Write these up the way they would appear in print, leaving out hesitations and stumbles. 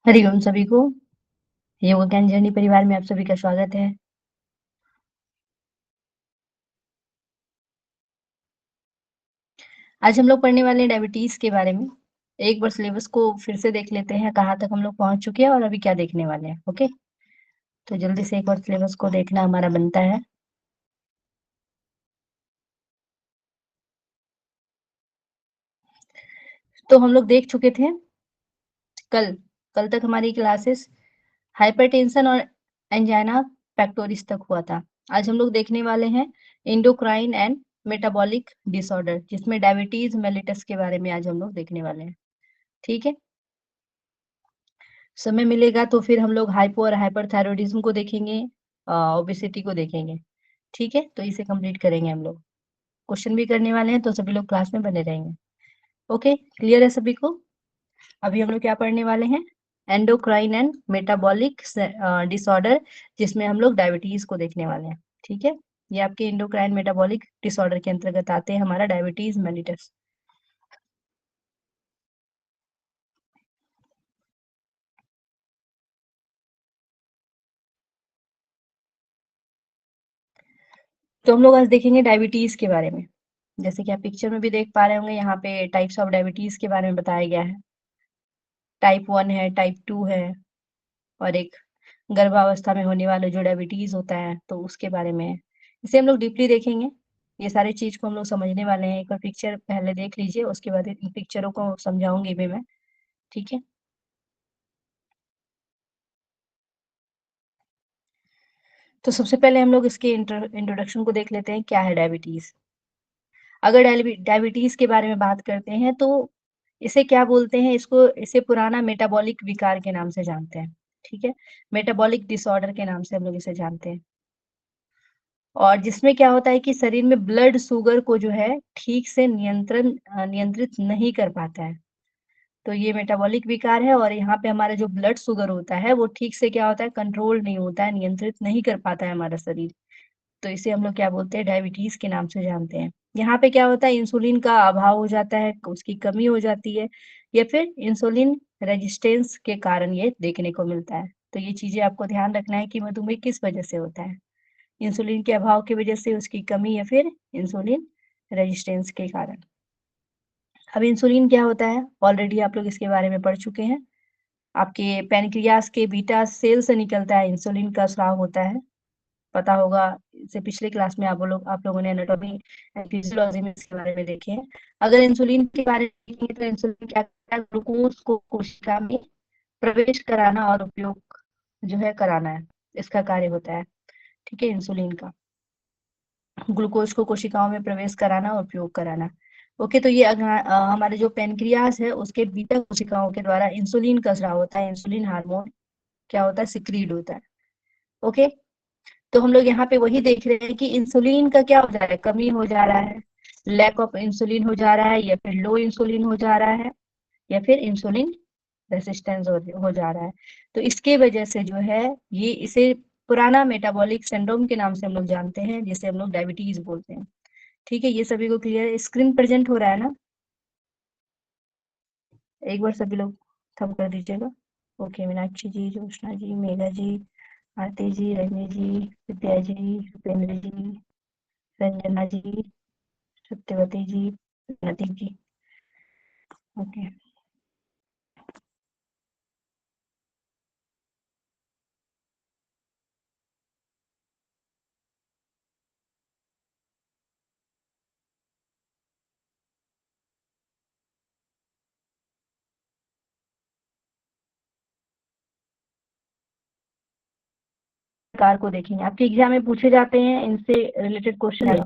हरिओम सभी को। योगा ज्ञान जर्नी परिवार में आप सभी का स्वागत है। आज हम लोग पढ़ने वाले हैं डायबिटीज के बारे में। एक बार सिलेबस को फिर से देख लेते हैं, कहाँ तक हम लोग पहुंच चुके हैं और अभी क्या देखने वाले हैं। ओके, तो जल्दी से एक बार सिलेबस को देखना हमारा बनता है। तो हम लोग देख चुके थे कल कल तक हमारी क्लासेस हाइपरटेंशन और एंजाइना पैक्टोरिस तक हुआ था। आज हम लोग देखने वाले हैं इंडोक्राइन एंड मेटाबॉलिक डिसऑर्डर, जिसमें डायबिटीज मेलिटस के बारे में आज हम लोग देखने वाले हैं। ठीक है, समय मिलेगा तो फिर हम लोग हाइपो और हाइपरथायरॉयडिज्म को देखेंगे, ओबेसिटी को देखेंगे। ठीक है, तो इसे कंप्लीट करेंगे हम लोग। क्वेश्चन भी करने वाले हैं, तो सभी लोग क्लास में बने रहेंगे। ओके, क्लियर है सभी को? अभी हम लोग क्या पढ़ने वाले हैं? एंडोक्राइन एंड मेटाबॉलिक डिसऑर्डर, जिसमें हम लोग डायबिटीज को देखने वाले हैं। ठीक है, ये आपके एंडोक्राइन मेटाबॉलिक डिसऑर्डर के अंतर्गत आते हैं, हमारा डायबिटीज मेलिटस। तो हम लोग आज देखेंगे डायबिटीज के बारे में। जैसे कि आप पिक्चर में भी देख पा रहे होंगे, यहाँ पे टाइप्स ऑफ डायबिटीज के बारे में बताया गया है। टाइप 1 है, टाइप 2 है, और एक गर्भावस्था में होने वाला जो डायबिटीज होता है, तो उसके बारे में है। इसे हम लोग डीपली देखेंगे। ये सारी चीज को हम लोग समझने वाले हैं। एक बार पिक्चर पहले देख लीजिए, उसके बाद इन पिक्चरों को समझाऊंगी भी मैं। ठीक है, तो सबसे पहले हम लोग इसके इंट्रोडक्शन को देख लेते हैं, क्या है डायबिटीज। अगर डायबिटीज के बारे में बात करते हैं तो इसे क्या बोलते हैं, इसको इसे पुराना मेटाबॉलिक विकार के नाम से जानते हैं। ठीक है, मेटाबॉलिक डिसऑर्डर के नाम से हम लोग इसे जानते हैं। और जिसमें क्या होता है कि शरीर में ब्लड शुगर को जो है ठीक से नियंत्रित नहीं कर पाता है। तो ये मेटाबॉलिक विकार है, और यहाँ पे हमारा जो ब्लड शुगर होता है वो ठीक से क्या होता है, कंट्रोल नहीं होता है, नियंत्रित नहीं कर पाता है हमारा शरीर। तो इसे हम लोग क्या बोलते हैं, डायबिटीज के नाम से जानते हैं। यहाँ पे क्या होता है, इंसुलिन का अभाव हो जाता है, उसकी कमी हो जाती है, या फिर इंसुलिन रेजिस्टेंस के कारण ये देखने को मिलता है। तो ये चीजें आपको ध्यान रखना है कि मधुमेह किस वजह से होता है। इंसुलिन के अभाव की वजह से, उसकी कमी, या फिर इंसुलिन रेजिस्टेंस के कारण। अब इंसुलिन क्या होता है, ऑलरेडी आप लोग इसके बारे में पढ़ चुके हैं। आपके पैनक्रियास के बीटा सेल से निकलता है, इंसुलिन का स्राव होता है। पता होगा, इससे पिछले क्लास में आप लोगों ने एनाटॉमी एंड फिजियोलॉजी में इसके बारे में देखे हैं। अगर इंसुलिन के बारे में देखेंगे तो इंसुलिन क्या करता है, ग्लूकोज को कोशिका में प्रवेश कराना और उपयोग जो है कराना है, इसका कार्य होता है। ठीक है, इंसुलिन का ग्लूकोज को कोशिकाओं में प्रवेश कराना और उपयोग कराना। ओके, तो ये हमारे जो पेनक्रियास है उसके बीटा कोशिकाओं के द्वारा इंसुलिन का स्राव होता है, इंसुलिन हार्मोन क्या होता है, सिक्रीड होता है। ओके, तो हम लोग यहाँ पे वही देख रहे हैं कि इंसुलिन का क्या हो जा रहा है, कमी हो जा रहा है, लैक ऑफ इंसुलिन हो जा रहा है, या फिर लो इंसुलिन हो जा रहा है, या फिर इंसुलिन रेसिस्टेंस हो जा रहा है। तो इसके वजह से जो है, ये इसे पुराना मेटाबॉलिक सिंड्रोम के नाम से हम लोग जानते हैं, जिसे हम लोग डायबिटीज बोलते हैं। ठीक है, ये सभी को क्लियर है? स्क्रीन प्रेजेंट हो रहा है ना? एक बार सभी लोग थम कर दीजिएगा। ओके, मीनाक्षी जी, ज्योत्सना जी, मेघा जी, आरती जी, रजनी जी, विद्या जी, भूपेंद्र जी, रंजना जी, सत्यवती जी, नतीब जी। ओके, कार को देखेंगे, आपके एग्जाम में पूछे जाते हैं इनसे रिलेटेड क्वेश्चन।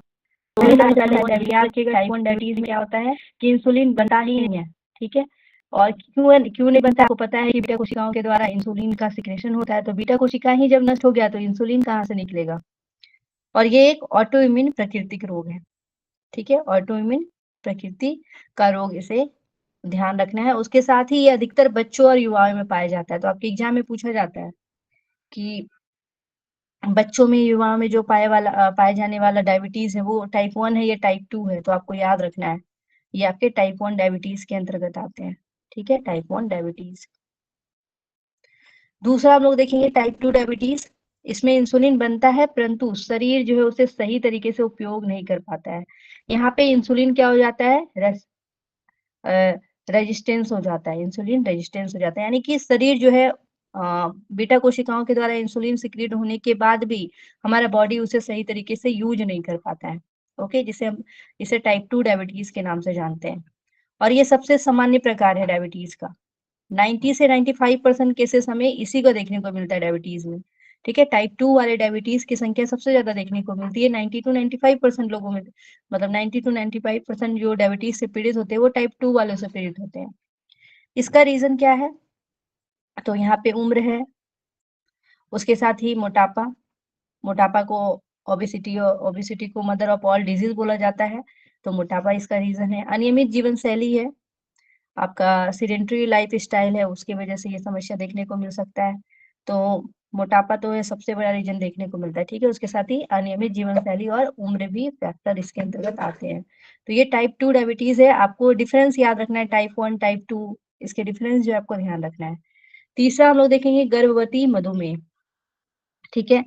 तो टाइप 1 डायबिटीज में क्या होता है कि इंसुलिन बनता ही नहीं है। ठीक है, और क्यों नहीं बनता, आपको पता है कि बीटा कोशिकाओं के द्वारा इंसुलिन का सिक्रेशन होता है। तो बीटा कोशिका ही जब नष्ट हो गया तो इंसुलिन कहाँ से निकलेगा। और ये एक ऑटो इम्यून प्राकृतिक रोग है। ठीक है, ऑटो इम्यून प्रकृति का रोग, इसे ध्यान रखना है। उसके साथ ही ये अधिकतर बच्चों और युवाओं में पाया जाता है। तो आपके एग्जाम में पूछा जाता है कि बच्चों में, युवाओं में जो पाए जाने वाला डायबिटीज है वो टाइप 1 है या टाइप 2 है। तो आपको याद रखना है, ये आपके टाइप 1 डायबिटीज के अंतर्गत आते हैं। ठीक है, टाइप 1 डायबिटीज। दूसरा हम लोग देखेंगे टाइप 2 डायबिटीज। इसमें इंसुलिन बनता है परंतु शरीर जो है उसे सही तरीके से उपयोग नहीं कर पाता है। यहाँ पे इंसुलिन क्या हो जाता है, रेजिस्टेंस हो जाता है, इंसुलिन रेजिस्टेंस हो जाता है, यानी कि शरीर जो है बीटा कोशिकाओं के द्वारा इंसुलिन सिक्रीट होने के बाद भी हमारा बॉडी उसे सही तरीके से यूज नहीं कर पाता है। ओके, जिसे हम इसे टाइप 2 डायबिटीज के नाम से जानते हैं। और ये सबसे सामान्य प्रकार है डायबिटीज का। 90 से 95% केसेस हमें इसी का देखने को मिलता है डायबिटीज में। ठीक है, टाइप 2 वाले डायबिटीज की संख्या सबसे ज्यादा देखने को मिलती है 90 टू 95% लोगों में। मतलब 90 टू 95% जो डायबिटीज से पीड़ित होते हैं वो टाइप 2 वालों से पीड़ित होते हैं। इसका रीजन क्या है, तो यहाँ पे उम्र है, उसके साथ ही मोटापा। मोटापा को ओबेसिटी को मदर ऑफ ऑल डिजीज बोला जाता है, तो मोटापा इसका रीजन है। अनियमित जीवन शैली है, आपका सीडेंटरी लाइफ स्टाइल है, उसकी वजह से ये समस्या देखने को मिल सकता है। तो मोटापा तो है सबसे बड़ा रीजन देखने को मिलता है। ठीक है, उसके साथ ही अनियमित जीवन शैली और उम्र भी फैक्टर इसके अंतर्गत आते हैं। तो ये टाइप 2 डायबिटीज है। आपको डिफरेंस याद रखना है, टाइप 1 टाइप 2, इसके डिफरेंस जो है आपको ध्यान रखना है। तीसरा हम लोग देखेंगे गर्भवती मधुमेह। ठीक है,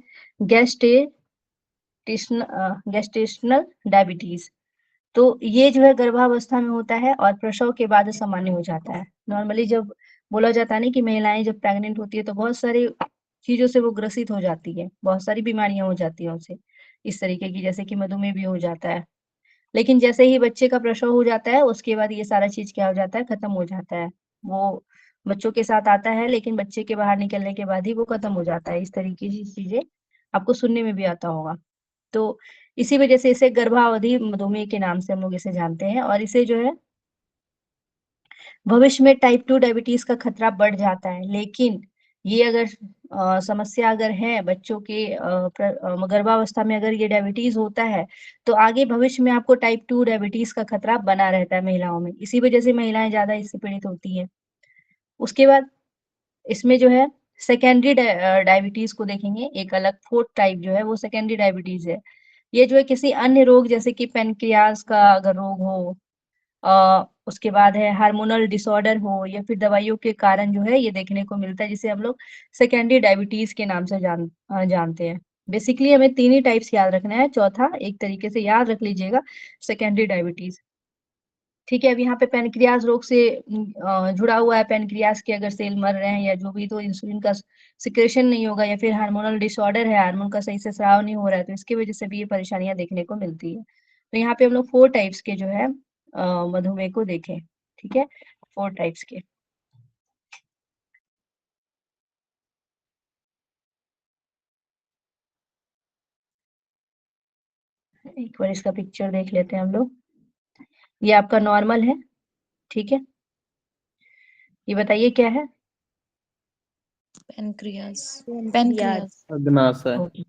गेस्टेशनल डायबिटीज। तो ये जो है गर्भावस्था में होता है और प्रसव के बाद सामान्य हो जाता है। नॉर्मली जब बोला जाता है ना कि महिलाएं जब प्रेग्नेंट होती है तो बहुत सारी चीजों से वो ग्रसित हो जाती है, बहुत सारी बीमारियां हो जाती हैं उनसे, इस तरीके की, जैसे कि मधुमेह भी हो जाता है। लेकिन जैसे ही बच्चे का प्रसव हो जाता है उसके बाद ये सारा चीज क्या हो जाता है, खत्म हो जाता है। वो बच्चों के साथ आता है लेकिन बच्चे के बाहर निकलने के बाद ही वो खत्म हो जाता है। इस तरीके की चीजें आपको सुनने में भी आता होगा। तो इसी वजह से इसे गर्भावधि मधुमेह के नाम से हम लोग इसे जानते हैं। और इसे जो है भविष्य में टाइप 2 डायबिटीज का खतरा बढ़ जाता है। लेकिन ये अगर समस्या अगर है बच्चों के गर्भावस्था में अगर ये डायबिटीज होता है तो आगे भविष्य में आपको टाइप 2 डायबिटीज का खतरा बना रहता है महिलाओं में। इसी वजह से महिलाएं ज्यादा इससे पीड़ित होती हैं। उसके बाद इसमें जो है सेकेंडरी डायबिटीज को देखेंगे, एक अलग फोर्थ टाइप जो है वो सेकेंडरी डायबिटीज है। ये जो है किसी अन्य रोग जैसे कि पेनक्रियाज का अगर रोग हो, उसके बाद है हार्मोनल डिसऑर्डर हो, या फिर दवाइयों के कारण जो है ये देखने को मिलता है, जिसे हम लोग सेकेंडरी डायबिटीज के नाम से जानते हैं। बेसिकली हमें तीन ही टाइप्स याद रखना है, चौथा एक तरीके से याद रख लीजिएगा, सेकेंडरी डायबिटीज। ठीक है, अब यहाँ पे पेनक्रियाज रोग से जुड़ा हुआ है, पेनक्रियाज के अगर सेल मर रहे हैं या जो भी, तो इंसुलिन का सिक्रेशन नहीं होगा, या फिर हार्मोनल डिसऑर्डर है, हार्मोन का सही से स्राव नहीं हो रहा है, तो इसकी वजह से भी ये परेशानियां देखने को मिलती है। तो यहाँ पे हम लोग 4 टाइप्स के जो है मधुमेह को देखें। ठीक है, 4 टाइप्स के। एक बार इसका पिक्चर देख लेते हैं हम लोग। ये आपका नॉर्मल है। ठीक है, ये बताइए क्या है। पेनक्रियाज। पेनक्रियाज। अग्नाश है। ओके,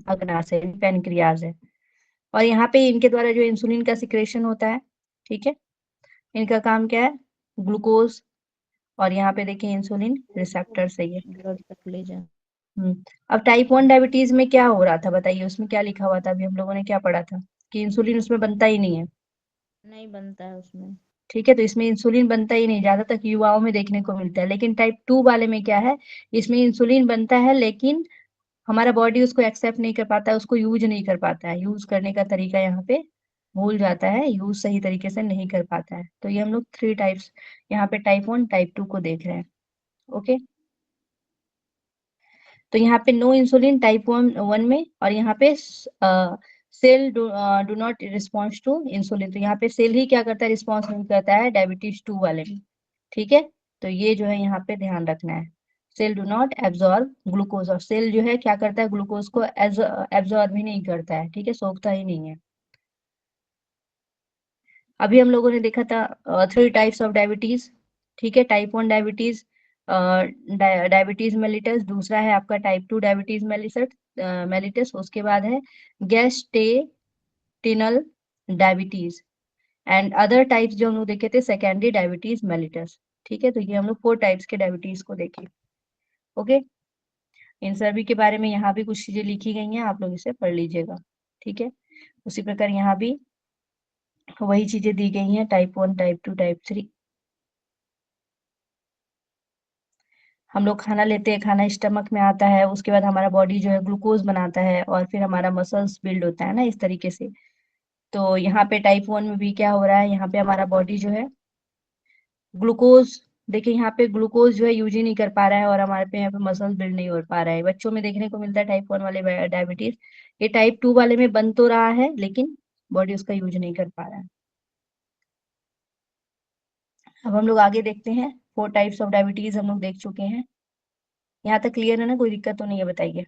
अग्नाशय पेनक्रियाज है। और यहाँ पे इनके द्वारा जो इंसुलिन का सिक्रेशन होता है। ठीक है, इनका काम क्या है, ग्लूकोज, और यहाँ पे देखिए इंसुलिन रिसेप्टर सही है। ब्लड तक ले जा। अब टाइप 1 डायबिटीज में क्या हो रहा था बताइए, उसमें क्या लिखा हुआ था, अभी हम लोगों ने क्या पढ़ा था कि इंसुलिन उसमें बनता ही नहीं है। नहीं बनता है उसमें। ठीक है, तो इसमें इंसुलिन बनता ही नहीं, ज्यादातर युवाओं में देखने को मिलता है। लेकिन टाइप 2 वाले में क्या है, इसमें इंसुलिन बनता है लेकिन हमारा बॉडी उसको एक्सेप्ट नहीं कर पाता है, उसको यूज नहीं कर पाता है, यूज करने का तरीका यहाँ पे भूल जाता है, यूज सही तरीके से नहीं कर पाता है। तो ये हम लोग 3 टाइप्स यहाँ पे टाइप 1 टाइप 2 को देख रहे हैं। ओके, तो यहाँ पे नो इंसुलिन टाइप 1 में, और यहाँ पे cell do not response to insulin, तो यहाँ पे सेल ही क्या करता है, रिस्पॉन्स नहीं करता है डायबिटीज 2 वाले में। ठीक है, तो ये जो है यहाँ पे ध्यान रखना है, cell do not absorb glucose, और सेल जो है क्या करता है, ग्लूकोज को एब्जॉर्ब ही नहीं करता है। ठीक है, सोखता ही नहीं है। अभी हम लोगों ने देखा था 3 टाइप्स ऑफ डायबिटीज। ठीक है, टाइप 1 डायबिटीज, डायबिटीज मेलिटस, दूसरा है आपका टाइप 2 डायबिटीज मेलिटस, उसके बाद है गैस्ट्रेटिनल डायबिटीज, एंड अदर टाइप्स जो हम लोग देखे थे सेकेंडरी डायबिटीज मेलिटस। ठीक है, तो ये हम लोग 4 टाइप्स के डायबिटीज को देखे। ओके, इन सभी के बारे में यहाँ भी कुछ चीजें लिखी गई हैं, आप लोग इसे पढ़ लीजिएगा। ठीक है, उसी प्रकार यहाँ भी वही चीजें दी गई हैं, टाइप 1 टाइप 2 टाइप 3। हम लोग खाना लेते हैं, खाना स्टमक में आता है, उसके बाद हमारा बॉडी जो है ग्लूकोज बनाता है और फिर हमारा मसल्स बिल्ड होता है ना, इस तरीके से। तो यहाँ पे टाइप 1 में भी क्या हो रहा है, यहाँ पे हमारा बॉडी जो है ग्लूकोज, देखिए यहाँ पे ग्लूकोज जो है यूज ही नहीं कर पा रहा है और हमारे पे यहाँ पे मसल्स बिल्ड नहीं हो पा रहा है। बच्चों में देखने को मिलता है टाइप 1 वाले डायबिटीज। ये टाइप 2 वाले में बन तो रहा है लेकिन बॉडी उसका यूज नहीं कर पा रहा है। अब हम लोग आगे देखते हैं, 4 टाइप्स ऑफ डायबिटीज हम लोग देख चुके हैं। यहाँ तक क्लियर है ना, कोई दिक्कत तो नहीं है, बताइए।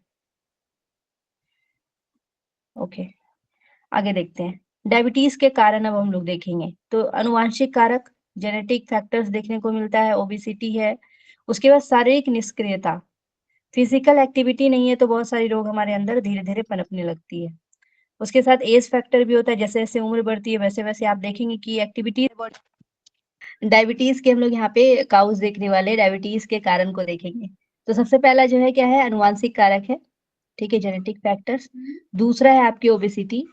ओके, आगे देखते हैं। डायबिटीज के कारण अब हम लोग देखेंगे, तो आनुवांशिक कारक, जेनेटिक फैक्टर्स देखने को मिलता है, ओबेसिटी है। उसके बाद शारीरिक निष्क्रियता, फिजिकल एक्टिविटी नहीं है तो बहुत सारी रोग हमारे अंदर धीरे धीरे पनपने लगती है। उसके साथ एज फैक्टर भी होता है, जैसे जैसे उम्र बढ़ती है वैसे वैसे आप देखेंगे कि एक्टिविटी। डायबिटीज के हम लोग यहाँ पे काउज देखने वाले, डायबिटीज के कारण को देखेंगे। तो सबसे पहला जो है क्या है, अनुवांशिक कारक है, ठीक है, जेनेटिक फैक्टर्स। दूसरा है आपकी ओबेसिटी,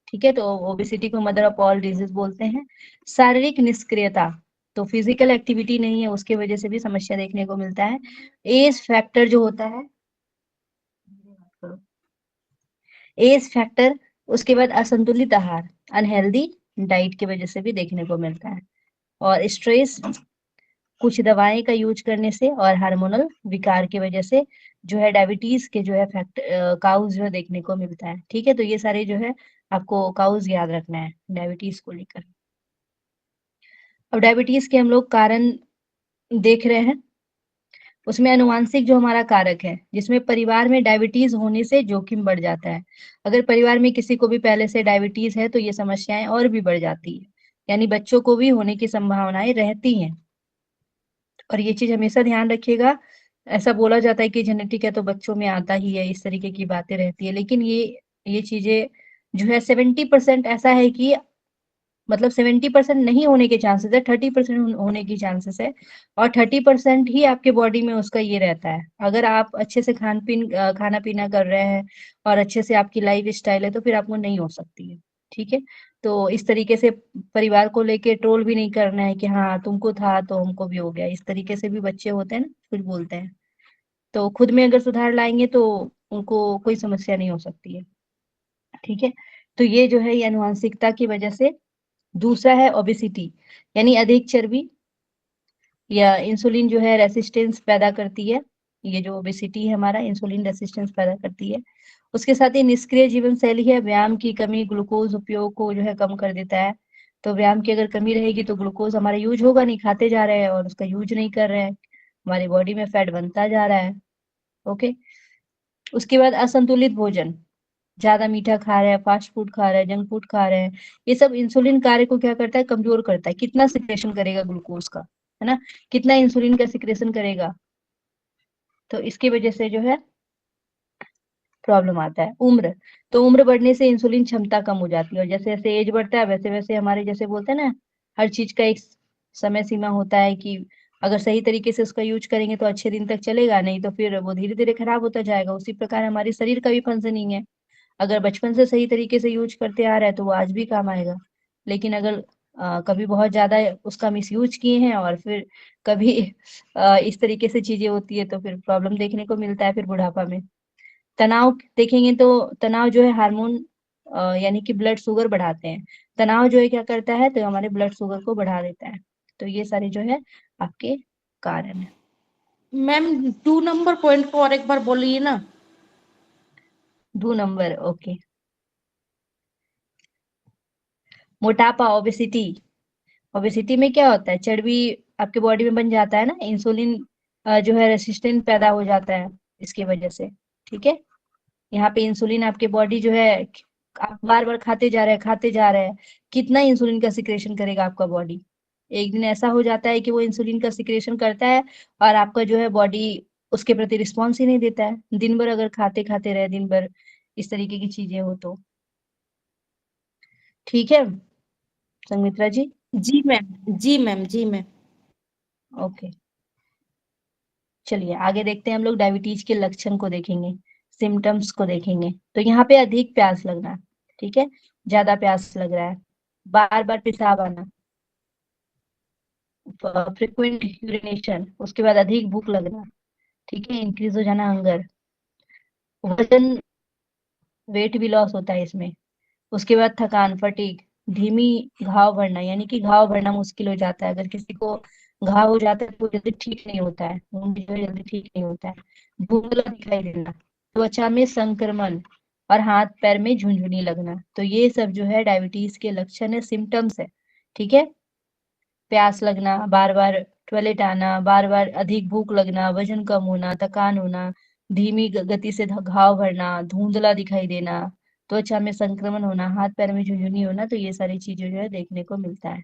ठीक है, तो ओबेसिटी को मदर ऑफ ऑल डिजीज बोलते हैं। शारीरिक निष्क्रियता, तो फिजिकल एक्टिविटी नहीं है, उसके वजह से भी समस्या देखने को मिलता है। एज फैक्टर जो होता है, एज फैक्टर, उसके बाद असंतुलित आहार, अनहेल्दी डाइट की वजह से भी देखने को मिलता है। और स्ट्रेस, कुछ दवाएं का यूज करने से और हार्मोनल विकार की वजह से जो है डायबिटीज के जो है फैक्ट काउज जो है देखने को मिलता है। ठीक है, तो ये सारे जो है आपको काउज याद रखना है डायबिटीज को लेकर। अब डायबिटीज के हम लोग कारण देख रहे हैं, उसमें अनुवांशिक जो हमारा कारक है, जिसमें परिवार में डायबिटीज होने से जोखिम बढ़ जाता है। अगर परिवार में किसी को भी पहले से डायबिटीज है तो ये समस्याएं और भी बढ़ जाती है, यानी बच्चों को भी होने की संभावनाएं रहती हैं। और ये चीज हमेशा ध्यान रखिएगा, ऐसा बोला जाता है कि जेनेटिक है तो बच्चों में आता ही है, इस तरीके की बातें रहती है, लेकिन ये चीजें जो है 70% ऐसा है कि मतलब 70% नहीं होने के चांसेस है, 30% होने की चांसेस है, और 30% ही आपके बॉडी में उसका ये रहता है। अगर आप अच्छे से खाना पीना कर रहे हैं और अच्छे से आपकी लाइफ स्टाइल है तो फिर आपको नहीं हो सकती है। ठीक है, तो इस तरीके से परिवार को लेके ट्रोल भी नहीं करना है कि हाँ तुमको था तो हमको भी हो गया, इस तरीके से भी बच्चे होते हैं ना, कुछ बोलते हैं। तो खुद में अगर सुधार लाएंगे तो उनको कोई समस्या नहीं हो सकती है। ठीक है, तो ये जो है ये आनुवंशिकता की वजह से। दूसरा है ओबेसिटी, यानी अधिक चर्बी, या इंसुलिन जो है रेसिस्टेंस पैदा करती है। ये जो ओबेसिटी है हमारा, इंसुलिन रेसिस्टेंस पैदा करती है। उसके साथ ही निष्क्रिय जीवन शैली है, व्यायाम की कमी ग्लूकोज उपयोग को जो है कम कर देता है। तो व्यायाम की अगर कमी रहेगी तो ग्लूकोज हमारा यूज होगा नहीं, खाते जा रहे हैं और उसका यूज नहीं कर रहे हैं, हमारी बॉडी में फैट बनता जा रहा है। ओके, उसके बाद असंतुलित भोजन, ज्यादा मीठा खा रहे हैं, फास्ट फूड खा रहे हैं, जंक फूड खा रहे हैं, ये सब इंसुलिन कार्य को क्या करता है, कमजोर करता है। कितना सिक्रेशन करेगा ग्लूकोज का, है ना, कितना इंसुलिन का सिक्रेशन करेगा, तो इसकी वजह से जो है प्रॉब्लम आता है। उम्र, तो उम्र बढ़ने से इंसुलिन क्षमता कम हो जाती है, और जैसे जैसे एज बढ़ता है वैसे वैसे हमारे, जैसे बोलते हैं ना, हर चीज का एक समय सीमा होता है कि अगर सही तरीके से उसका यूज करेंगे तो अच्छे दिन तक चलेगा, नहीं तो फिर वो धीरे धीरे खराब होता जाएगा। उसी प्रकार हमारे शरीर का भी फंक्शनिंग है, अगर बचपन से सही तरीके से यूज करते आ रहा है तो वो आज भी काम आएगा। लेकिन अगर कभी बहुत ज्यादा उसका मिसयूज किए हैं और फिर कभी इस तरीके से चीजें होती है तो फिर प्रॉब्लम देखने को मिलता है फिर बुढ़ापा में। तनाव देखेंगे तो तनाव जो है हार्मोन, यानी कि ब्लड शुगर बढ़ाते हैं। तनाव जो है क्या करता है, तो हमारे ब्लड शुगर को बढ़ा देता है। तो ये सारे जो है आपके कारण है। मैम 2 नंबर पॉइंट को और एक बार बोलिए ना। 2 नंबर, ओके। मोटापा, ओबेसिटी। ओबेसिटी में क्या होता है, चर्बी आपके बॉडी में बन जाता है ना, इंसुलिन जो है रेसिस्टेंट पैदा हो जाता है इसकी वजह से। ठीक है, यहाँ पे इंसुलिन आपके बॉडी जो है, आप बार बार खाते जा रहे हैं खाते जा रहे हैं, कितना इंसुलिन का सिक्रेशन करेगा आपका बॉडी। एक दिन ऐसा हो जाता है कि वो इंसुलिन का सिक्रेशन करता है और आपका जो है बॉडी उसके प्रति रिस्पॉन्स ही नहीं देता है, दिन भर अगर खाते खाते रहे दिन भर, इस तरीके की चीजें हो तो। ठीक है संमित्रा जी। जी मैम, जी मैम, जी मैम। ओके, चलिए आगे देखते हैं, हम लोग डायबिटीज के लक्षण को देखेंगे, सिम्टम्स को देखेंगे। तो यहाँ पे अधिक प्यास लगना, ठीक है, ज्यादा प्यास लग रहा है, बार बार पेशाब आना, फ्रिक्वेंट यूरिनेशन, उसके बाद अधिक भूख लगना, ठीक है, इंक्रीज हो जाना हंगर, वजन, वेट भी लॉस होता है इसमें। उसके बाद थकान, फटीग, धीमी घाव भरना, यानी कि घाव भरना मुश्किल हो जाता है। अगर किसी को घाव हो जाता है तो वो जल्दी ठीक नहीं होता है, वुंड जो है जल्दी ठीक नहीं होता है। धुंधला दिखाई देना, त्वचा में संक्रमण और हाथ पैर में झुनझुनी लगना, तो ये सब जो है डायबिटीज के लक्षण है, सिम्टम्स है। ठीक है, प्यास लगना, बार बार टॉयलेट आना, बार बार अधिक भूख लगना, वजन कम होना, थकान होना, धीमी गति से घाव भरना, धुंधला दिखाई देना, त्वचा में संक्रमण होना, हाथ पैर में झुनझुनी होना, तो ये सारी चीजें जो है देखने को मिलता है।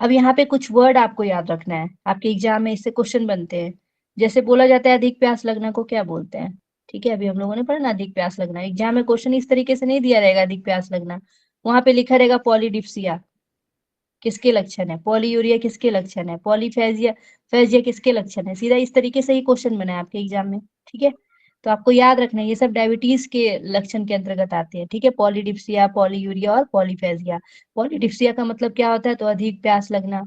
अब यहाँ पे कुछ वर्ड आपको याद रखना है, आपके एग्जाम में इससे क्वेश्चन बनते हैं। जैसे बोला जाता है अधिक प्यास लगना को क्या बोलते हैं? ठीक है, अभी हम लोगों ने पढ़ा ना अधिक प्यास लगना। एग्जाम में क्वेश्चन इस तरीके से नहीं दिया रहेगा अधिक प्यास लगना, वहां पे लिखा रहेगा पॉलीडिप्सिया किसके लक्षण है, पॉलीयूरिया किसके लक्षण है, पॉलीफेजिया फेजिया किसके लक्षण है, सीधा इस तरीके से ही क्वेश्चन बना है आपके एग्जाम में। ठीक है, तो आपको याद रखना है ये सब डायबिटीज के लक्षण के अंतर्गत आते हैं। ठीक है, पॉलीडिप्सिया, पॉलीयूरिया और पॉलीफेजिया। पॉलीडिप्सिया का मतलब क्या होता है, तो अधिक प्यास लगना।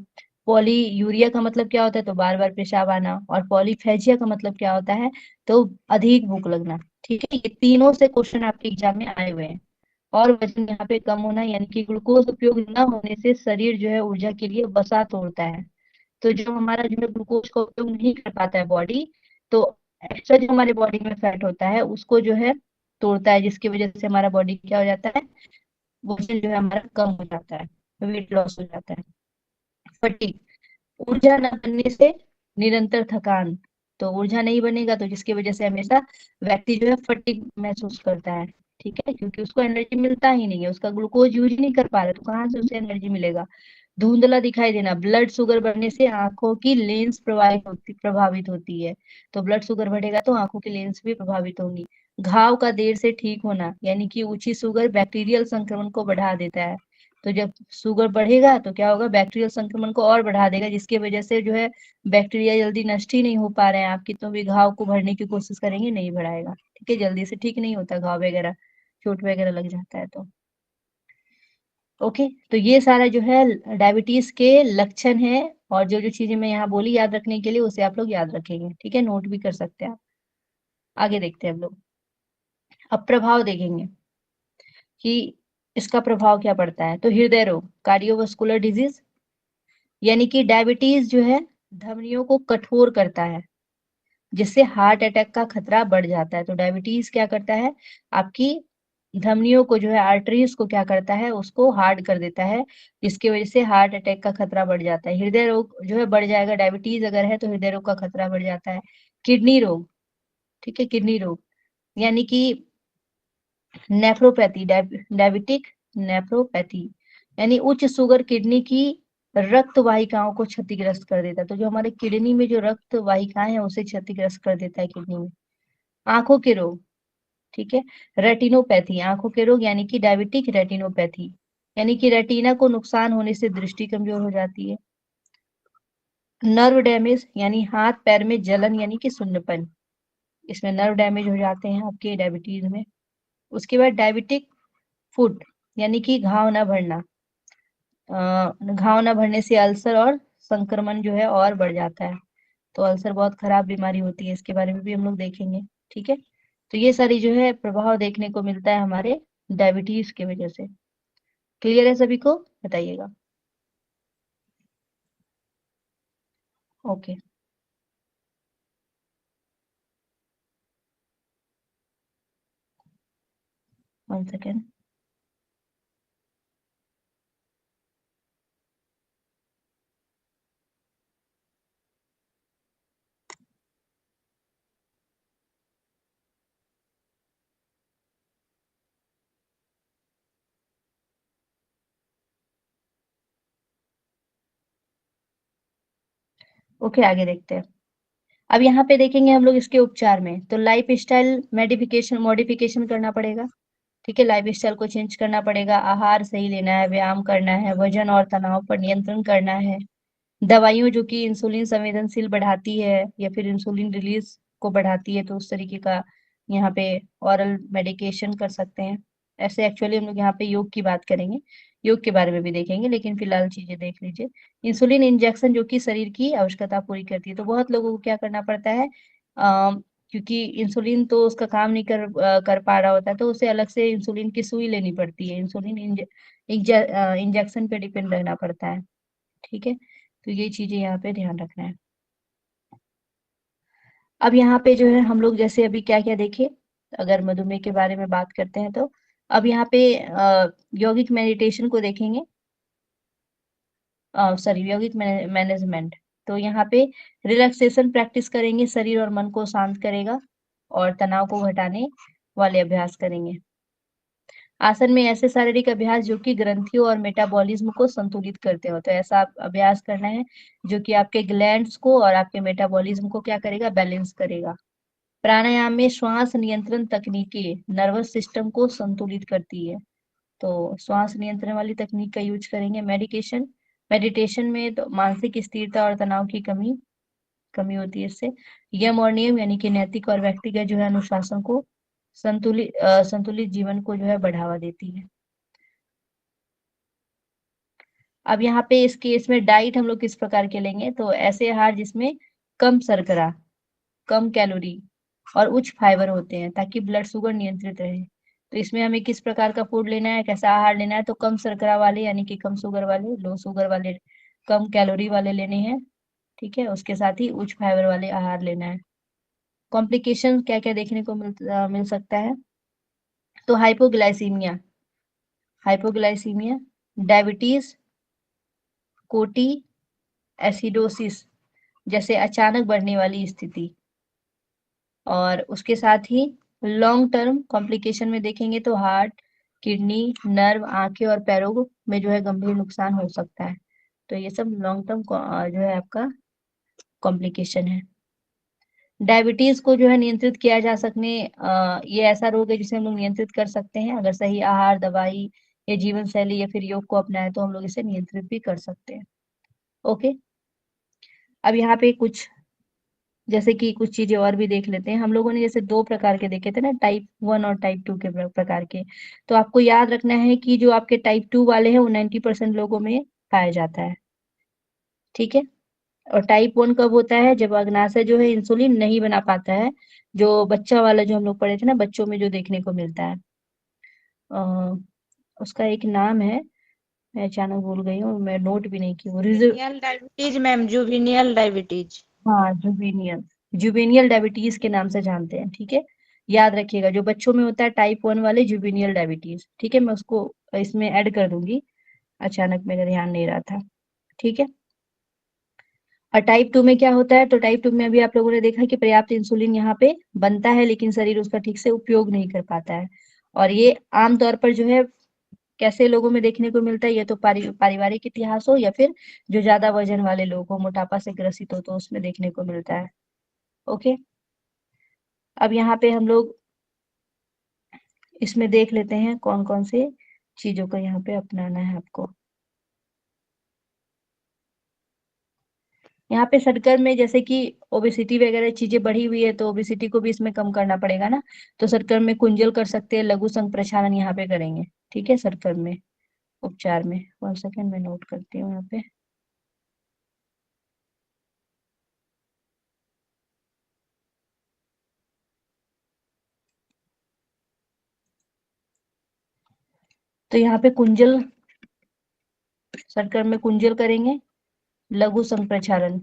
पॉलीयूरिया का मतलब क्या होता है, तो बार बार पेशाब आना। और पॉलीफेजिया का मतलब क्या होता है, तो अधिक भूख लगना। ठीक है, ये तीनों से क्वेश्चन आपके एग्जाम में आए हुए हैं। और वजन यहाँ पे कम होना, यानी कि ग्लूकोज उपयोग न होने से शरीर जो है ऊर्जा के लिए वसा तोड़ता है। तो जो हमारा जो है ग्लूकोज का उपयोग नहीं कर पाता है बॉडी, तो एक्स्ट्रा जो हमारे बॉडी में फैट होता है उसको जो है तोड़ता है, जिसकी वजह से हमारा बॉडी क्या हो जाता है, वजन जो है हमारा कम हो जाता है, वेट लॉस हो जाता है। फटीग, ऊर्जा न बनने से निरंतर थकान। तो ऊर्जा नहीं बनेगा तो जिसकी वजह से हमेशा व्यक्ति जो है फटीग महसूस करता है। ठीक है, क्योंकि उसको एनर्जी मिलता ही नहीं है, उसका ग्लूकोज यूज ही नहीं कर पा रहा, तो कहाँ से उसे एनर्जी मिलेगा। धुंधला दिखाई देना, ब्लड शुगर बढ़ने से आंखों की लेंस प्रभावित होती है। तो ब्लड शुगर बढ़ेगा तो आंखों की लेंस भी प्रभावित होंगी। घाव का देर से ठीक होना, यानी कि ऊंची शुगर बैक्टीरियल संक्रमण को बढ़ा देता है। तो जब शुगर बढ़ेगा तो क्या होगा, बैक्टीरियल संक्रमण को और बढ़ा देगा, जिसकी वजह से जो है बैक्टीरिया जल्दी नष्ट ही नहीं हो पा रहे हैं। आप कितनों भी घाव को भरने की कोशिश करेंगे नहीं भराएगा। ठीक है, जल्दी से ठीक नहीं होता घाव वगैरह, चोट वगैरह लग जाता है तो। ओके, तो ये सारा जो है डायबिटीज के लक्षण है। और जो जो चीजें मैं यहाँ बोली याद रखने के लिए, उसे आप लोग याद रखेंगे। ठीक है, नोट भी कर सकते हैं आप। आगे देखते हैं हम लोग, अब प्रभाव देखेंगे कि इसका प्रभाव क्या पड़ता है। तो हृदय रोग, कार्डियोवास्कुलर डिजीज, यानी कि डायबिटीज जो है धमनियों को कठोर करता है, जिससे हार्ट अटैक का खतरा बढ़ जाता है। तो डायबिटीज क्या करता है, आपकी धमनियों को जो है, आर्टरीज को क्या करता है, उसको हार्ड कर देता है, जिसकी वजह से हार्ट अटैक का खतरा बढ़ जाता है। हृदय रोग जो है बढ़ जाएगा, डायबिटीज अगर है तो हृदय रोग का खतरा बढ़ जाता है। किडनी रोग, ठीक है, किडनी रोग यानी कि नेफ्रोपैथी, डायबिटिक नेफ्रोपैथी, यानी उच्च शुगर किडनी की रक्त वाहिकाओं को क्षतिग्रस्त कर देता है। तो जो हमारे किडनी में जो रक्त वाहिकाएं हैं उसे क्षतिग्रस्त कर देता है किडनी में। आंखों के रोग, ठीक है, रेटिनोपैथी, आंखों के रोग यानी कि डायबिटिक रेटिनोपैथी, यानी कि रेटिना को नुकसान होने से दृष्टि कमजोर हो जाती है। नर्व डैमेज, यानी हाथ पैर में जलन यानी कि सुन्नपन, इसमें नर्व डैमेज हो जाते हैं आपके डायबिटीज में। उसके बाद डायबिटिक फुट, यानी कि घाव न भरना, घाव न भरने से अल्सर और संक्रमण जो है और बढ़ जाता है। तो अल्सर बहुत खराब बीमारी होती है, इसके बारे में भी हम लोग देखेंगे। ठीक है, तो ये सारी जो है प्रभाव देखने को मिलता है हमारे डायबिटीज की वजह से। क्लियर है सभी को, बताइएगा। Okay, 1 second. ओके, आगे देखते हैं। अब यहाँ पे देखेंगे हम लोग इसके उपचार में, तो लाइफ स्टाइल मॉडिफिकेशन करना पड़ेगा। ठीक है, लाइफ स्टाइल को चेंज करना पड़ेगा, आहार सही लेना है, व्यायाम करना है, वजन और तनाव पर नियंत्रण करना है। दवाइयों जो कि इंसुलिन संवेदनशील बढ़ाती है या फिर इंसुलिन रिलीज को बढ़ाती है, तो उस तरीके का यहाँ पे ऑरल मेडिकेशन कर सकते हैं। ऐसे एक्चुअली हम लोग यहाँ पे योग की बात करेंगे योग के बारे में भी देखेंगे, लेकिन फिलहाल चीजें देख लीजिए। इंसुलिन इंजेक्शन जो कि शरीर की आवश्यकता पूरी करती है, तो बहुत लोगों को क्या करना पड़ता है, क्योंकि इंसुलिन तो उसका काम नहीं कर पा रहा होता है, तो उसे अलग से इंसुलिन की सुई लेनी पड़ती है, इंसुलिन इंजेक्शन पे डिपेंड रहना पड़ता है। ठीक है, तो ये चीजें यहाँ पे ध्यान रखना है। अब यहाँ पे जो है हम लोग जैसे अभी क्या क्या देखे, अगर मधुमेह के बारे में बात करते हैं तो अब यहाँ पे यौगिक मेडिटेशन को देखेंगे, सॉरी यौगिक मैनेजमेंट। तो यहाँ पे रिलैक्सेशन प्रैक्टिस करेंगे, शरीर और मन को शांत करेगा, और तनाव को घटाने वाले अभ्यास करेंगे। आसन में ऐसे शारीरिक अभ्यास जो कि ग्रंथियों और मेटाबॉलिज्म को संतुलित करते हो, तो ऐसा अभ्यास करना है जो कि आपके ग्लैंड्स को और आपके मेटाबॉलिज्म को क्या करेगा, बैलेंस करेगा। प्राणायाम में श्वास नियंत्रण तकनीकें नर्वस सिस्टम को संतुलित करती है, तो श्वास नियंत्रण वाली तकनीक का यूज करेंगे। मेडिटेशन में तो मानसिक स्थिरता और तनाव की कमी कमी होती है इससे। यम और नियम यानी कि नैतिक और व्यक्तिगत जो है अनुशासन को संतुलित जीवन को जो है बढ़ावा देती है। अब यहाँ पे इस केस में डाइट हम लोग किस प्रकार के लेंगे, तो ऐसे आहार जिसमें कम शर्करा, कम कैलोरी और उच्च फाइबर होते हैं, ताकि ब्लड शुगर नियंत्रित रहे। तो इसमें हमें किस प्रकार का फूड लेना है, कैसा आहार लेना है, तो कम शर्करा वाले यानी कि कम शुगर वाले, लो शुगर वाले, कम कैलोरी वाले लेने हैं। ठीक है, उसके साथ ही उच्च फाइबर वाले आहार लेना है। कॉम्प्लिकेशन क्या क्या देखने को मिल सकता है, तो हाइपोग्लाइसीमिया, डायबिटीज, कोटी एसिडोसिस जैसे अचानक बढ़ने वाली स्थिति, और उसके साथ ही लॉन्ग टर्म कॉम्प्लिकेशन में देखेंगे तो हार्ट, किडनी, नर्व, आंखें और पैरों में जो है गंभीर नुकसान हो सकता है। तो ये सब लॉन्ग टर्म जो है आपका कॉम्प्लिकेशन है। डायबिटीज को जो है नियंत्रित किया जा सकने, ये ऐसा रोग है जिसे हम लोग नियंत्रित कर सकते हैं, अगर सही आहार, दवाई या जीवन शैली या फिर योग को अपनाएं तो हम लोग इसे नियंत्रित भी कर सकते हैं। ओके, अब यहाँ पे कुछ जैसे कि कुछ चीजें और भी देख लेते हैं। हम लोगों ने जैसे दो प्रकार के देखे थे ना, टाइप 1 और टाइप 2 के प्रकार के, तो आपको याद रखना है कि जो आपके टाइप 2 वाले हैं वो 90% लोगों में पाया जाता है। ठीक है, और टाइप 1 कब होता है, जब अग्नाशय जो है इंसुलिन नहीं बना पाता है, जो बच्चा वाला जो हम लोग पढ़े थे ना, बच्चों में जो देखने को मिलता है, अ, उसका एक नाम है, मैं अचानक भूल गई हूँ, मैं नोट भी नहीं की वो जुवेनियल डायबिटीज मैम, जुवेनियल डायबिटीज। हाँ, जुवेनियल, जुवेनियल डायबिटीज के नाम से जानते हैं। ठीक है, याद रखिएगा, जो बच्चों में होता है टाइप 1 वाले जुवेनियल डायबिटीज। ठीक है, मैं उसको इसमें ऐड कर दूंगी, अचानक मेरा ध्यान नहीं रहा था। ठीक है, और टाइप 2 में क्या होता है, तो टाइप 2 में अभी आप लोगों ने देखा कि पर्याप्त इंसुलिन यहाँ पे बनता है, लेकिन शरीर उसका ठीक से उपयोग नहीं कर पाता है। और ये आमतौर पर जो है कैसे लोगों में देखने को मिलता है, ये तो पारिवारिक इतिहास हो या फिर जो ज्यादा वजन वाले लोग हो, मोटापा से ग्रसित हो, तो उसमें देखने को मिलता है। ओके, अब यहाँ पे हम लोग इसमें देख लेते हैं कौन कौन से चीजों को यहाँ पे अपनाना है आपको। यहाँ पे सडकर में जैसे कि ओबेसिटी वगैरह चीजें बढ़ी हुई है, तो ओबेसिटी को भी इसमें कम करना पड़ेगा ना, तो सडकर में कुंजल कर सकते हैं, लघु संग प्रक्षालन यहाँ पे करेंगे। ठीक है, सडकर में उपचार में, 1 सेकेंड में नोट करती हूँ यहाँ पे। तो यहाँ पे कुंजल, सडकर में कुंजल करेंगे, लघु संग प्रक्षालन,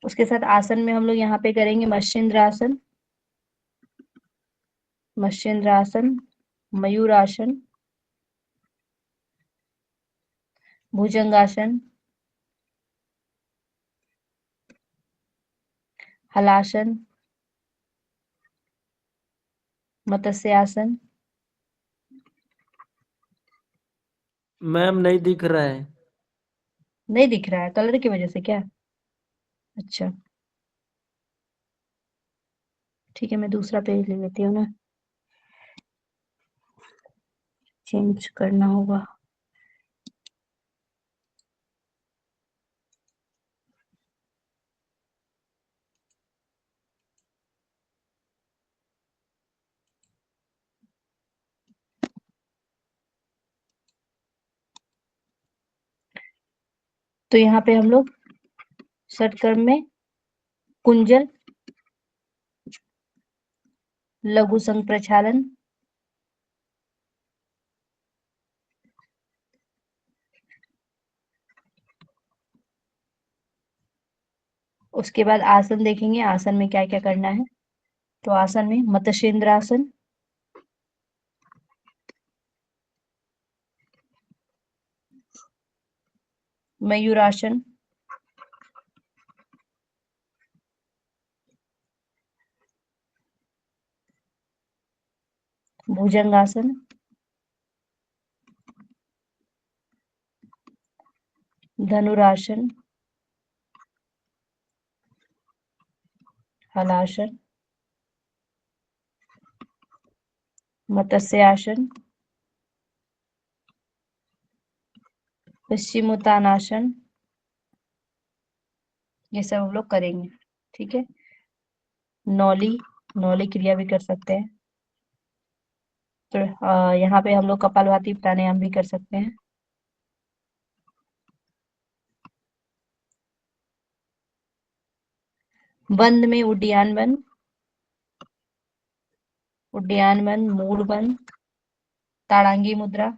उसके साथ आसन में हम लोग यहाँ पे करेंगे मत्स्येंद्रासन, मत्स्येंद्रासन, मयूरासन, भुजंगासन, हलासन, मत्स्यासन। मैम नहीं दिख रहा है। नहीं दिख रहा है कलर की वजह से क्या? अच्छा, ठीक है, मैं दूसरा पेज ले लेती हूँ ना, चेंज करना होगा। तो यहाँ पे हम लोग षटक्रम में कुंजल, लघु संघ प्रक्षालन, उसके बाद आसन देखेंगे, आसन में क्या क्या करना है। तो आसन में मत्स्येंद्र आसन, मयूरासन, भुजंगासन, धनुरासन, हलासन, मत्स्यासन, पश्चिमोत्तानासन, ये सब हम लोग करेंगे। ठीक है, नौली, नौली क्रिया भी कर सकते हैं। तो यहाँ पे हम लोग कपालभाति प्राणायाम भी कर सकते हैं। बंद में उड्डयन बंद, उड्डयन बंद, मूड बंद, ताड़ांगी मुद्रा,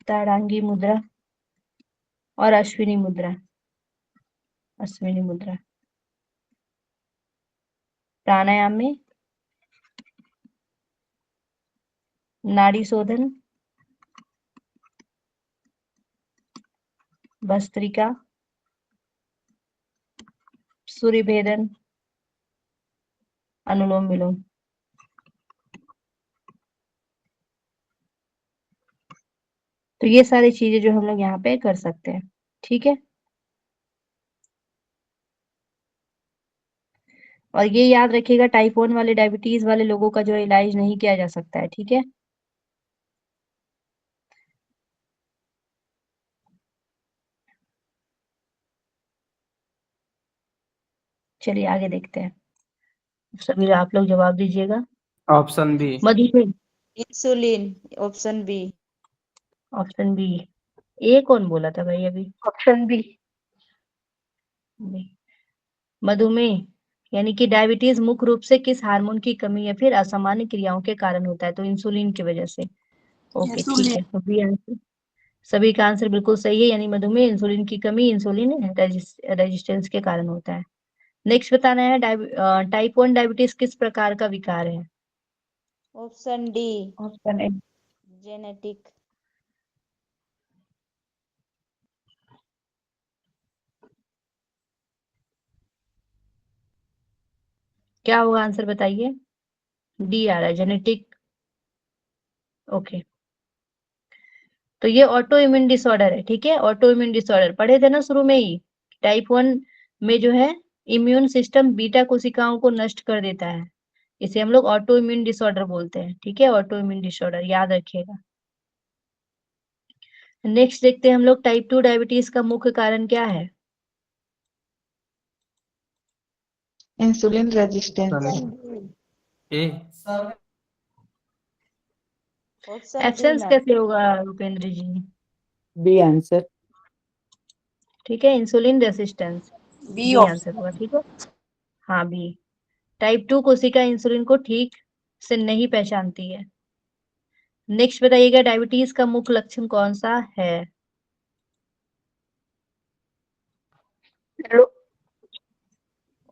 ताड़ांगी मुद्रा और अश्विनी मुद्रा, अश्विनी मुद्रा। प्राणायाम में नाड़ी शोधन, भस्त्रिका, सूर्य भेदन, अनुलोम विलोम। तो ये सारी चीजें जो हम लोग यहाँ पे कर सकते हैं। ठीक है, और ये याद रखिएगा, टाइप 1 वाले डायबिटीज वाले लोगों का जो इलाज नहीं किया जा सकता है। ठीक है, चलिए आगे देखते हैं। सभी आप लोग जवाब दीजिएगा। Option B. मधुमेह, insulin, option B. Option B. A कौन बोला था भाई अभी? Option B. मधुमेह यानी कि डायबिटीज मुख्य रूप से किस हार्मोन की कमी या फिर असामान्य क्रियाओं के कारण होता है? तो इंसुलिन की वजह से। ओके, ठीक है, तो बी आंसर। सभी का आंसर बिल्कुल सही है, यानी मधुमेह इंसुलिन की कमी, इंसुलिन रेजिस्टेंस के कारण होता है। नेक्स्ट बताना है, टाइप 1 डायबिटीज किस प्रकार का विकार है? Option D, option A. Genetic. क्या होगा आंसर बताइए? डी आ रहा है, जेनेटिक। ओके, तो ये ऑटो इम्यून डिसऑर्डर है। ठीक है, ऑटो इम्यून डिसऑर्डर पढ़े थे ना शुरू में ही। टाइप 1 में जो है इम्यून सिस्टम बीटा कोशिकाओं को नष्ट कर देता है, इसे हम लोग ऑटो इम्यून डिसऑर्डर बोलते हैं। ठीक है, ऑटो इम्यून डिसऑर्डर याद रखिएगा। नेक्स्ट देखते हैं हम लोग, टाइप 2 डायबिटीज का मुख्य कारण क्या है? Insulin resistance. A. Option B absence ma'am. कैसे होगा रुपेंद्र जी? B answer. ठीक है, insulin resistance B B option. Answer होगा। ठीक है, हाँ बी। टाइप 2 कोशिका इंसुलिन को ठीक से नहीं पहचानती है। नेक्स्ट बताइएगा, डायबिटीज का मुख्य लक्षण कौन सा है?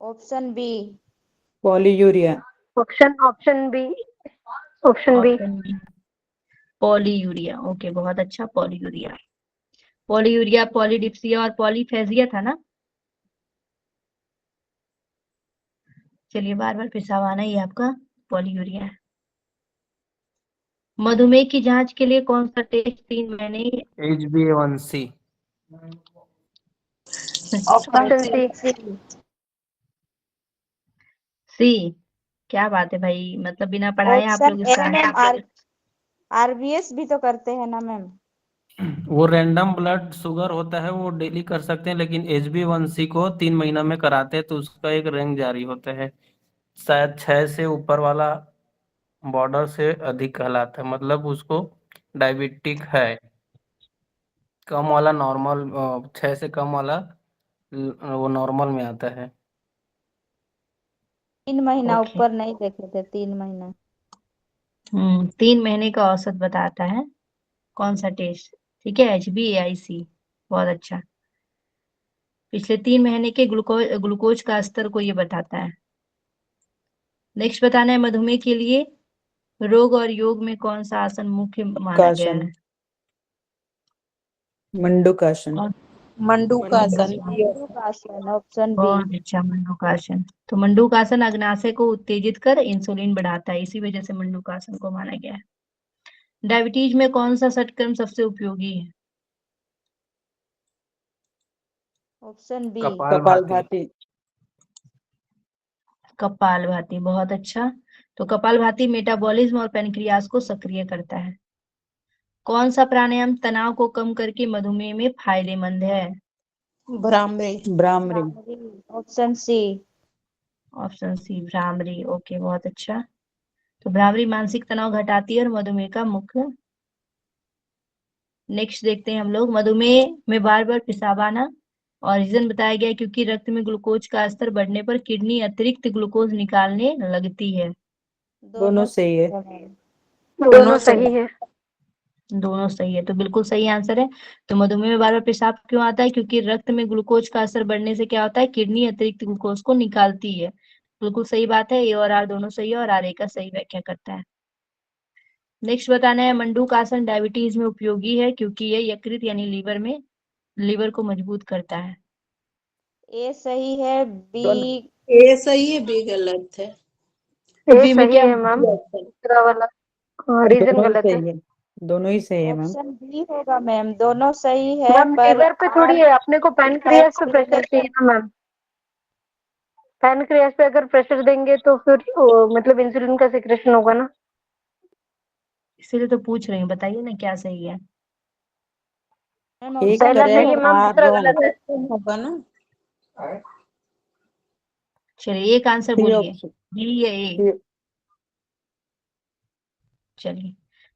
Option B. Polyuria. Option B. Option B. Option B, polyuria. Okay, बहुत अच्छा, पॉलीयूरिया। पॉलीयूरिया, पॉलीडिप्सिया और पॉलीफेजिया था ना? चलिए, बार बार पेशाब आना ही आपका पॉलीयूरिया है। मधुमेह की जांच के लिए कौन सा टेस्ट 3 महीने? HbA1c। Option C. सी। क्या बात है भाई, मतलब बिना पढ़ाए आप ऑप्शन लोग ए इसका मैम, आंसर। आरबीएस भी तो करते हैं ना मैम। वो रैंडम ब्लड शुगर होता है, वो डेली कर सकते हैं, लेकिन HbA1c को 3 महीना में कराते हैं, तो उसका एक रैंक जारी होता है। शायद 6 से ऊपर वाला बॉर्डर से अधिक कहलाता है, मतलब उसको डायबिटिक है। कम वाला नॉर्मल, 6 से कम वाला वो नॉर्मल में आता है। 3 महीना ओके। ऊपर नहीं देखे थे, 3 महीना। 3 महीने का औसत बताता है कौन सा टेस्ट। ठीक है, HbA1c। बहुत अच्छा। पिछले 3 महीने के ग्लूकोज का स्तर को ये बताता है। नेक्स्ट बताना है मधुमेह के लिए रोग और योग में कौन सा आसन मुख्य माना गया कासन, है। मंडूकासन। और मंडूकासन। मंडूकासन, ऑप्शन बी। बहुत अच्छा, मंडूकासन। तो मंडूकासन अग्नाशय को उत्तेजित कर इंसुलिन बढ़ाता है, इसी वजह से मंडूकासन को माना गया है। डायबिटीज में कौन सा षटक्रम सबसे उपयोगी है। Option B. कपालभाति। कपालभाति, बहुत अच्छा। तो कपालभाति मेटाबॉलिज्म और पैनक्रियास को सक्रिय करता है। कौन सा प्राणायाम तनाव को कम करके मधुमेह में फायदेमंद है। Bhramari. Bhramari. Option C. Option C, bhramari. Okay, बहुत अच्छा। तो भ्रामरी मानसिक तनाव घटाती है और मधुमेह का मुख्य। नेक्स्ट देखते हैं हम लोग, मधुमेह में बार बार पेशाब आना और रीजन बताया गया है क्योंकि रक्त में ग्लूकोज का स्तर बढ़ने पर किडनी अतिरिक्त ग्लूकोज निकालने लगती है। दोनों सही है। दोनों सही है। दोनों सही है, तो बिल्कुल सही आंसर है। तो मधुमेह में बार बार पेशाब क्यों आता है, क्योंकि रक्त में ग्लूकोज का असर बढ़ने से क्या होता है, किडनी अतिरिक्त ग्लूकोज को निकालती है। बिल्कुल सही बात है, ए और आर दोनों सही है और आर ए का सही व्याख्या करता है। नेक्स्ट बताना है मंडूकासन डायबिटीज में उपयोगी है क्योंकि ये यकृत यानी लीवर को मजबूत करता है। ए सही है, बी। ए सही है, बी गलत है। बी में क्या है मैम, दूसरा वाला रीजन दोनों ही गलत है। सही है। दोनों ही सही है मैम। ऑप्शन बी होगा मैम, दोनों सही है मैम पर लीवर पे थोड़ी है, अपने को पैनक्रियास पे प्रेशर चाहिए ना मैम। पैनक्रियास पे अगर प्रेशर देंगे तो फिर मतलब इंसुलिन का सिक्रेशन होगा ना। इसीलिए तो पूछ रही हूँ, बताइए ना क्या सही है। मैम एक ऑप्शन पहला सही है करेक्ट, मैम, आर दूसरा रॉन्ग। गलत है। होगा ना। चलिए एक आंसर सी बोलिए, ऑप्शन। बी या ए। चलिए,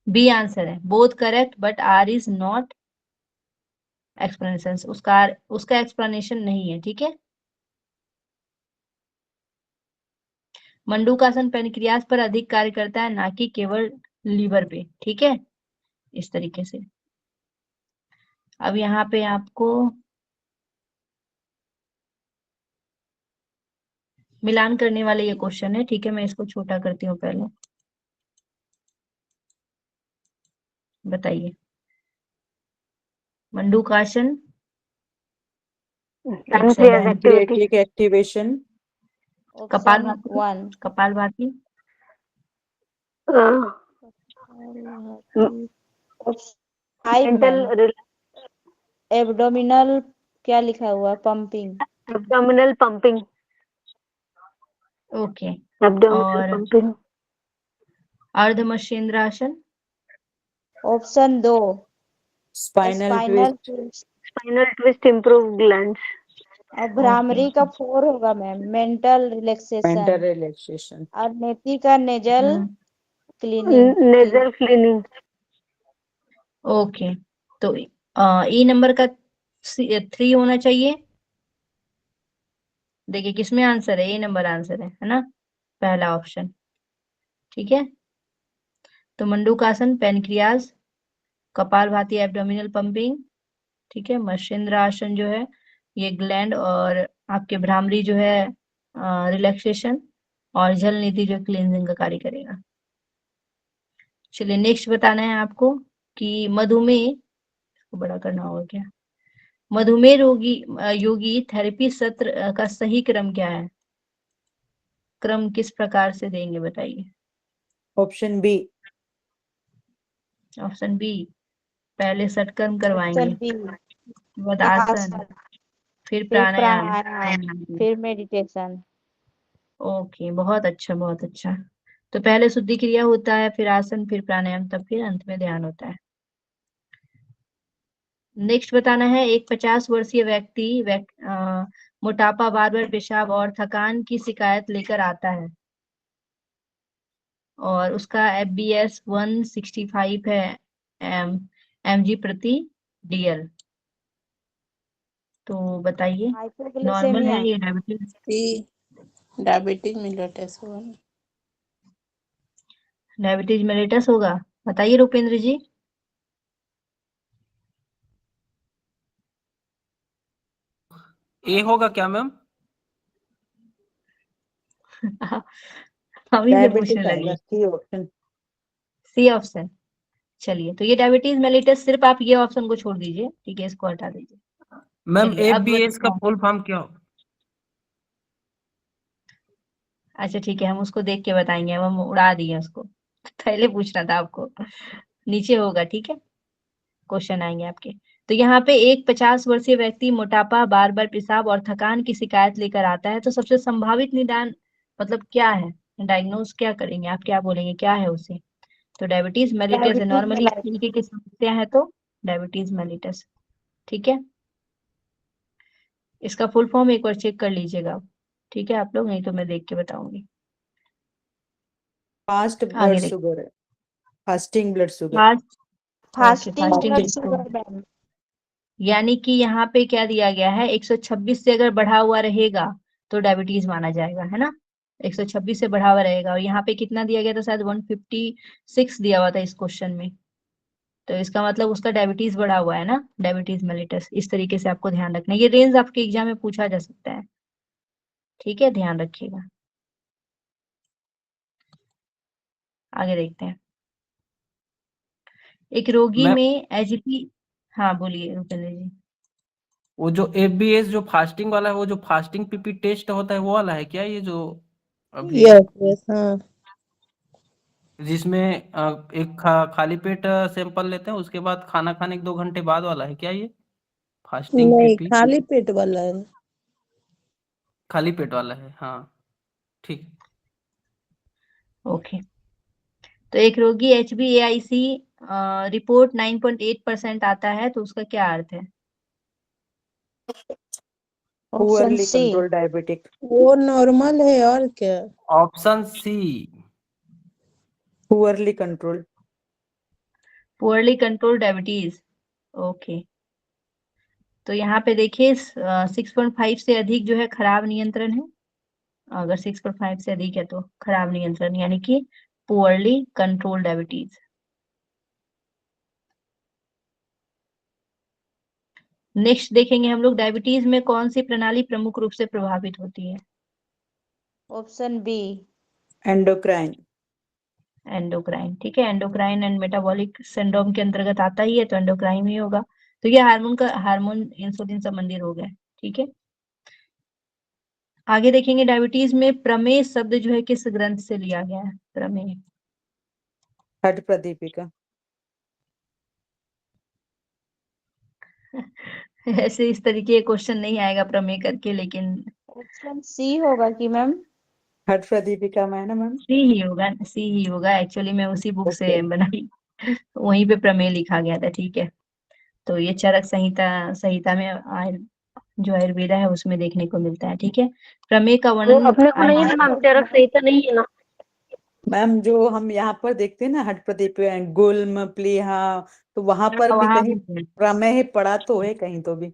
बी आंसर है, both correct but R is not explanation. उसका एक्सप्लेनेशन नहीं है। ठीक है, मंडूकासन पेनक्रियास पर अधिक कार्य करता है, ना कि केवल लीवर पे। ठीक है, इस तरीके से। अब यहाँ पे आपको मिलान करने वाले ये क्वेश्चन है। ठीक है, मैं इसको छोटा करती हूँ पहले। बताइए, Mandukasana pancreatic activation. Option one. Kapalbhati, mental abdominal क्या लिखा हुआ, pumping. Abdominal pumping. Okay. Abdominal और पंपिंग। अर्धमशीन्द्रासन, ऑप्शन दो। Spinal twist. Spinal twist improve glands. और भ्रामरी का 4 होगा ma'am, mental mental relaxation. Relaxation. और नेति का nasal cleaning. Nasal cleaning. Okay. तो ई नंबर का 3 होना चाहिए। देखिए किसमें आंसर है, ए नंबर आंसर है ना, पहला ऑप्शन। ठीक है, तो मंडूकासन पेनक्रियाज, कपालभाति एब्डोमिनल पंपिंग। ठीक है, मत्स्येंद्रासन जो है ये ग्लैंड, और आपके भ्रामरी जो है रिलैक्सेशन, और जल नीति जो क्लींजिंग का कार्य करेगा। चलिए नेक्स्ट बताना है आपको कि मधुमेह को बड़ा करना होगा क्या, मधुमेह योगी थेरेपी सत्र का सही क्रम क्या है, क्रम किस प्रकार से देंगे बताइए। Option B. ऑप्शन बी, पहले षटकर्म करवाएंगे, ऑप्शन बी। बाद आसन, फिर फिर प्राणायाम। प्राणायाम, फिर मेडिटेशन। ओके, बहुत अच्छा बहुत अच्छा। तो पहले शुद्धि क्रिया होता है, फिर आसन, फिर प्राणायाम, तब फिर अंत में ध्यान होता है। नेक्स्ट बताना है, एक 50 वर्षीय व्यक्ति मोटापा, बार बार पेशाब और थकान की शिकायत लेकर आता है। और उसका FBS 165 है mg प्रति DL। तो बताइए नॉर्मल है हाइपोग्लाइसेमिया ये डायबिटीज? डायबिटीज मिलेटस हुआ। डायबिटीज मेलिटस होगा? बताइए रुपेंद्र जी। ए होगा क्या मैम? हम ही से पूछने डायबिटिक लगे। आएगा, सी ऑप्शन। C option. चलिए, तो ये डायबिटीज मेलिटस, सिर्फ आप ये ऑप्शन को छोड़ दीजिए, ठीक है, इसको हटा दीजिए। मैम चलिए अब FBS का बताओ। फुल फॉर्म क्या हो? अच्छा ठीक है, हम उसको देख के बताएंगे, अब हम उड़ा दिए उसको। पहले पूछना था आपको। नीचे होगा, ठीक है, क्वेश्चन आएंगे आपके। तो यहाँ पे एक 50 वर्षीय व्यक्ति मोटापा, बार बार पेशाब और थकान की शिकायत लेकर आता है, तो सबसे संभावित निदान मतलब क्या है? डायग्नोज क्या करेंगे आप, क्या बोलेंगे, क्या है उसे? तो डायबिटीज मेलिटस है। नॉर्मली इस तरीके की समस्या है तो डायबिटीज मेलिटस, ठीक है। इसका फुल फॉर्म एक बार चेक कर लीजिएगा, ठीक है आप लोग, नहीं तो मैं देख के बताऊंगी। फास्ट आगे ब्लड देखिए, शुगर है, fasting blood sugar. Fast, fasting fasting blood blood sugar, sugar ma'am. यानी कि यहाँ पे क्या दिया गया है, 126 से अगर बढ़ा हुआ रहेगा तो डायबिटीज माना जाएगा, है ना। 126 से बढ़ा हुआ रहेगा, और यहाँ पे कितना दिया गया था, शायद 156 दिया हुआ था इस क्वेश्चन में। तो इसका मतलब उसका डायबिटीज बढ़ा हुआ है ना, डायबिटीज मेलिटस। इस तरीके से आपको ध्यान रखना है, ये रेंज आपके एग्जाम में पूछा जा सकता है, ठीक है, ध्यान रखिएगा। आगे देखते हैं। एक रोगी मैम में एचबी, हाँ बोलिए रुपेंद्र जी। वो जो FBS जो फास्टिंग वाला है, वो जो फास्टिंग पीपी टेस्ट होता है वो वाला है क्या, ये जो अभी यस यस हाँ। जिसमें एक खाली पेट सैंपल लेते हैं, उसके बाद खाना खाने के 2 घंटे बाद वाला है क्या ये फास्टिंग नहीं पीपी? खाली पेट वाला है। खाली पेट वाला है, हाँ ठीक। ओके, तो एक रोगी HbA1c रिपोर्ट 9.8% आता है, तो उसका क्या अर्थ है? Option poorly C. Control diabetic. वो नॉर्मल है और क्या। Option C. Poorly control. Poorly control diabetes, okay. तो यहाँ पे देखिए 6.5 से अधिक जो है खराब नियंत्रण है। अगर 6.5 से अधिक है तो खराब नियंत्रण, यानी कि पुअरली कंट्रोल डायबिटीज। नेक्स्ट देखेंगे हम लोग, डायबिटीज में कौन सी प्रणाली प्रमुख रूप से प्रभावित होती है? Option B. एंडोक्राइन। एंडोक्राइन, ठीक है, एंडोक्राइन एंड मेटाबॉलिक सिंड्रोम के अंतर्गत आता ही है, तो एंडोक्राइन ही होगा। तो ये हार्मोन इंसुलिन संबंधी रोग है, ठीक है। आगे देखेंगे, डायबिटीज में प्रमेय शब्द जो है किस ग्रंथ से लिया गया है? प्रमेय, हठ प्रदीपिका। ऐसे इस तरीके क्वेश्चन नहीं आएगा प्रमेय करके, लेकिन ऑप्शन सी होगा कि मैम? हठ प्रदीपिका में है ना मैम? सी ही होगा, सी ही होगा। एक्चुअली मैं उसी बुक से ओके। बनाई, वहीं पे प्रमेय लिखा गया था, ठीक है। तो ये चरक संहिता संहिता में जो आयुर्वेदा है उसमें देखने को मिलता है, ठीक है। प्रमेय का वो वर्णन अपने को नहीं है ना, मैम चरक संहिता नहीं है ना। मैम जो हम यहाँ पर देखते हैं ना, हठ प्रदीपिका, गुल्म, प्लीहा, तो वहां पर भी वहां कहीं प्रमेय पढ़ा तो है कहीं तो भी।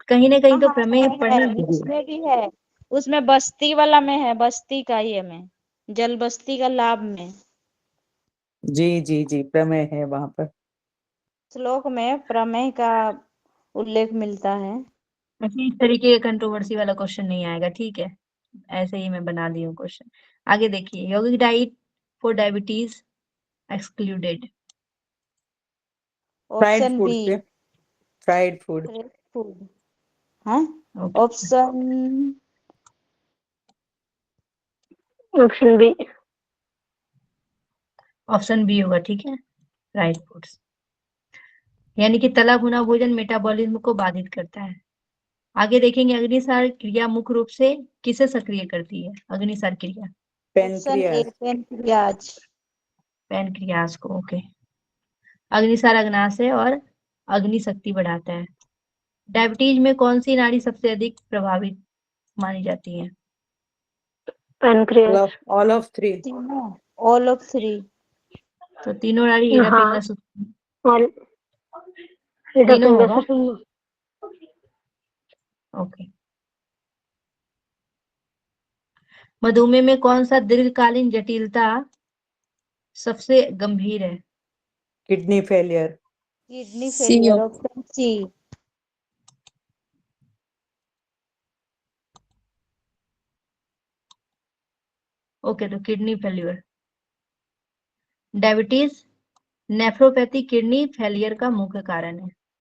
कहीं ना कहीं तो हाँ, प्रमेय पढ़ा है, है। उसमें भी है। उसमें बस्ती वाला में है, बस्ती का ही है में, जल बस्ती का लाभ में जी जी जी, प्रमेय है वहां पर। श्लोक में प्रमेय का उल्लेख मिलता है। ऐसे इस तरीके का कंट्रोवर्सी वाला क्वेश्चन नहीं आएगा, ठीक है, ऐसे ही मैं बना दी हूँ क्वेश्चन। आगे देखिए, यौगिक diet for diabetes excluded. Fried option food B. से, फ्राइड फूड। फूड। हाँ, okay, option option B. Option B होगा, ठीक है, राइट फूड्स, यानी कि तला भुना भोजन मेटाबॉलिज्म को बाधित करता है। आगे देखेंगे, अग्निसार क्रिया मुख्य रूप से किसे सक्रिय करती है? अग्निसार क्रिया, option A pancreas. Pancreas. Pancreas को, ओके। अग्निसार अग्नाशय और अग्नि शक्ति बढ़ाता है। डायबिटीज में कौन सी नाड़ी सबसे अधिक प्रभावित मानी जाती है? पैनक्रियास। All of three. तीनों। All of 3। तो तीनों नाड़ी हीरा हाँ। पिंगला सुक्ष्म और हीरा तीनों पिंगला होगा। सुषुम्ना। ओके। मधुमेह में कौन सा दीर्घकालीन जटिलता सबसे गंभीर है? Kidney failure. किडनी सी फेलियर, ऑप्शन सी। ओके, तो kidney failure. Diabetes nephropathy kidney failure का मुख्य कारण है।